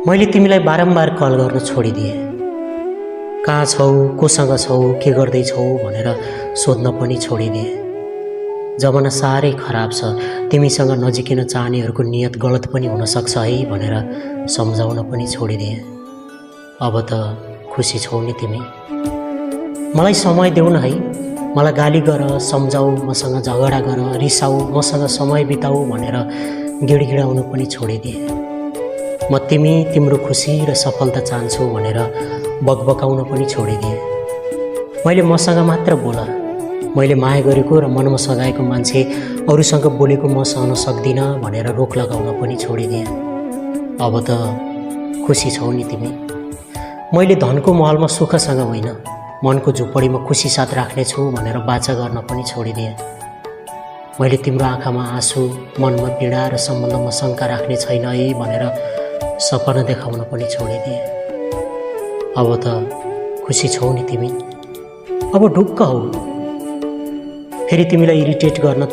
मैले तिमीलाई बारम्बार कल गर्न छोडिदिएँ। कहाँ छौ, कोसँग छौ, के गर्दैछौ भनेर सोध्न पनि छोडिदिएँ। जमाना साह्रै खराब छ, तिमीसँग नजिकिन चाहनेहरूको नियत गलत पनि हुन सक्छ है भनेर सम्झाउन पनि छोडिदिएँ। अब त खुसी छौ नि तिमी? मलाई समय देऊ न है, मलाई गाली गर, सम्झाऊ, मसँग झगडा गर, रिसाऊ, मसँग समय बिताऊ भनेर गिडगिडाउनु पनि छोडिदिएँ। म तिम्रो खुसी र सफलता चाहन्छु भनेर बकबकाउन पनि छोडिदिएँ। मैले मसँग मात्र बोल, मैले माया गरेको र मनमा सघाएको मान्छे अरूसँग बोलेको म सहन सक्दिनँ भनेर रोक लगाउन पनि छोडिदिएँ। अब त खुसी छौ नि तिमी? मैले धनको महलमा सुखसँग होइन, मनको झुपडीमा खुसी साथ राख्नेछु भनेर बाचा गर्न पनि छोडिदिएँ। मैले तिम्रो आँखामा आँसु, मनमा पीडा र सम्बन्धमा शङ्का राख्ने छैन है भनेर सपना देखाउन पनि छोडिदिएँ। अब त खुसी छौ नि तिमी? अब ढुक्क हौ। फेरि तिमीलाई इरिटेट गर्न